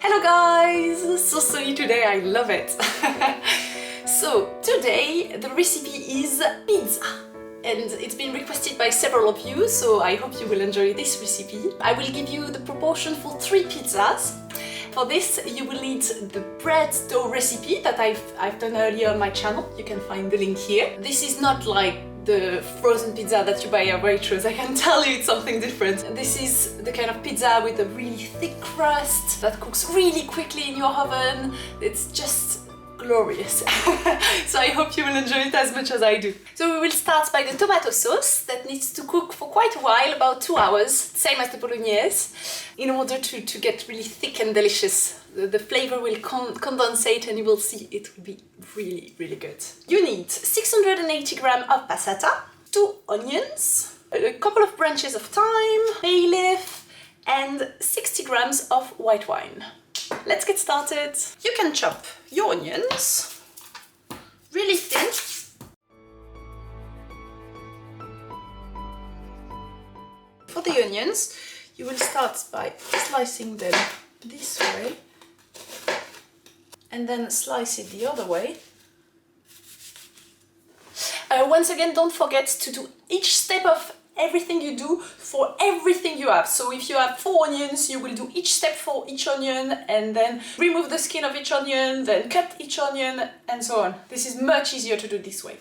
Hello guys! So sunny today, I love it! So today the recipe is pizza and it's been requested by several of you, so I hope you will enjoy this recipe. I will give you the proportion for 3 pizzas. For this you will need the bread dough recipe that I've done earlier on my channel. You can find the link here. This is not like the frozen pizza that you buy at Waitrose. I can tell you it's something different. This is the kind of pizza with a really thick crust that cooks really quickly in your oven. It's just glorious. So I hope you will enjoy it as much as I do. So we will start by the tomato sauce that needs to cook for quite a while, about 2 hours, same as the bolognese, in order to get really thick and delicious. The flavor will condensate and you will see it will be really, really good. You need 680 grams of passata, 2 onions, a couple of branches of thyme, bay leaf, and 60 grams of white wine. Let's get started. You can chop your onions really thin. For the onions, you will start by slicing them this way and then slice it the other way. Once again, don't forget to do each step of everything you do for everything you have. So if you have 4 onions, you will do each step for each onion and then remove the skin of each onion, then cut each onion and so on. This is much easier to do this way.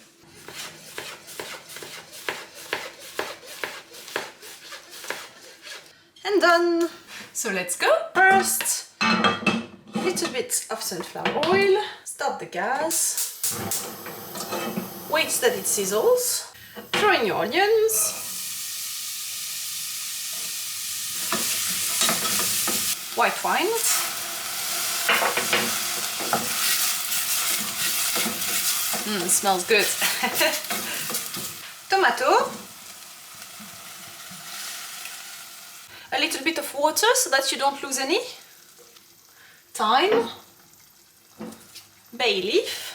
And done! So let's go! First, a little bit of sunflower oil. Start the gas. Wait that it sizzles. Throw in your onions. White wine. Smells good. Tomato. A little bit of water so that you don't lose any. Thyme. Bay leaf.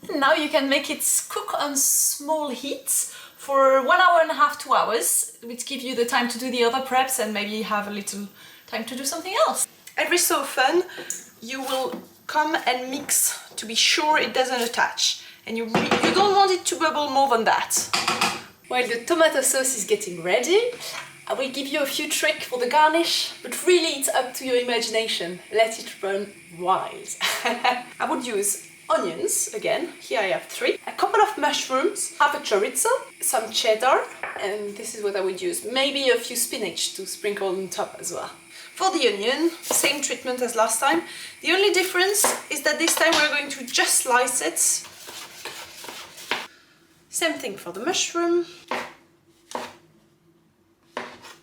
And now you can make it cook on small heat for 1 hour and a half, 2 hours, which give you the time to do the other preps and maybe have a little time to do something else. Every so often you will come and mix to be sure it doesn't attach, and you don't want it to bubble more than that. While the tomato sauce is getting ready, I will give you a few tricks for the garnish, but really it's up to your imagination. Let it run wild. I would use onions, again, here I have 3, a couple of mushrooms, half a chorizo, some cheddar, and this is what I would use. Maybe a few spinach to sprinkle on top as well. For the onion, same treatment as last time. The only difference is that this time we're going to just slice it. Same thing for the mushroom.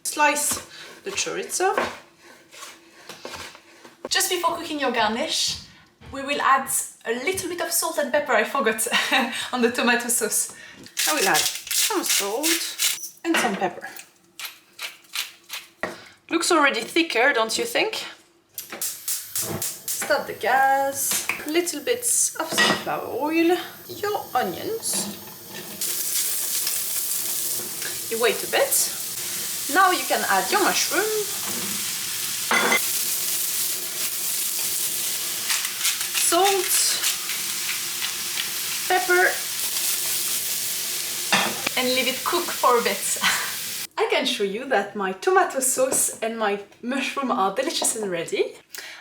Slice the chorizo. Just before cooking your garnish, we will add a little bit of salt and pepper, I forgot, on the tomato sauce. I will add some salt and some pepper. Looks already thicker, don't you think? Start the gas, little bits of sunflower oil, your onions. You wait a bit. Now you can add your mushroom. Salt, pepper, and leave it cook for a bit. I can show you that my tomato sauce and my mushroom are delicious and ready.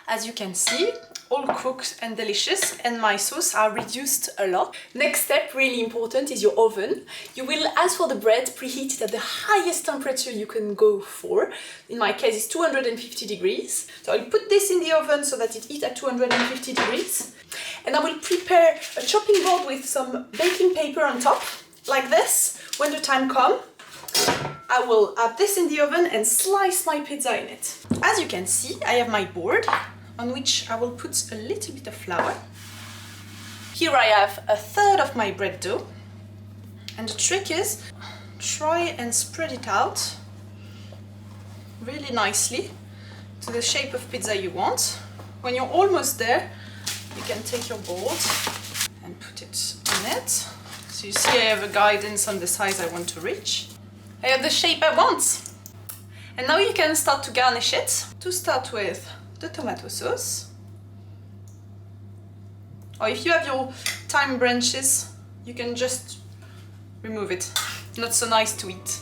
As you can see, all cooked and delicious, and my sauce are reduced a lot. Next step, really important, is your oven. You will, as for the bread, preheat it at the highest temperature you can go for. In my case, it's 250 degrees. So I'll put this in the oven so that it heats at 250 degrees. And I will prepare a chopping board with some baking paper on top, like this. When the time comes, I will add this in the oven and slice my pizza in it. As you can see, I have my board, on which I will put a little bit of flour. Here I have 1/3 of my bread dough, and the trick is try and spread it out really nicely to the shape of pizza you want. When you're almost there, you can take your board and put it on it. So you see I have a guidance on the size I want to reach. I have the shape I want. And now you can start to garnish it. To start with the tomato sauce. Or if you have your thyme branches, you can just remove it. Not so nice to eat.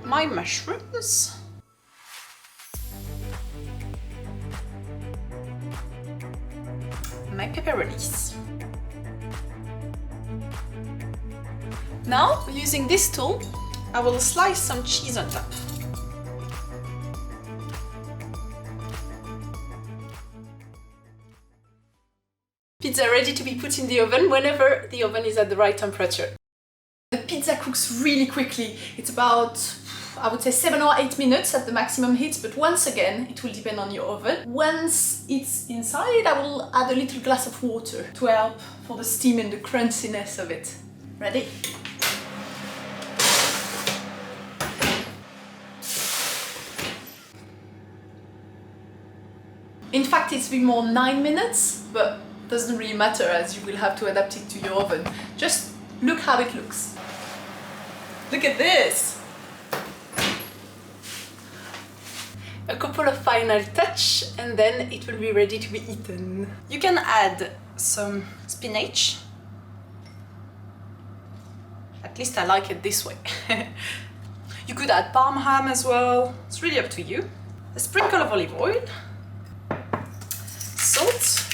My mushrooms. My pepperonis. Now, using this tool, I will slice some cheese on top. Pizza ready to be put in the oven whenever the oven is at the right temperature. The pizza cooks really quickly. It's about, I would say, 7 or 8 minutes at the maximum heat, but once again, it will depend on your oven. Once it's inside, I will add a little glass of water to help for the steam and the crunchiness of it. Ready? In fact, it's been more 9 minutes, but doesn't really matter as you will have to adapt it to your oven. Just look how it looks. Look at this! A couple of final touches and then it will be ready to be eaten. You can add some spinach. At least I like it this way. You could add parm ham as well. It's really up to you. A sprinkle of olive oil. Salt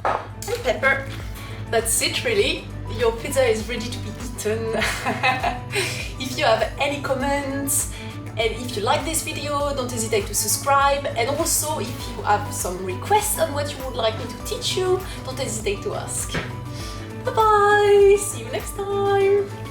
and pepper. That's it really. Your pizza is ready to be eaten. If you have any comments and if you like this video, don't hesitate to subscribe, and also if you have some requests on what you would like me to teach you, don't hesitate to ask. Bye bye! See you next time!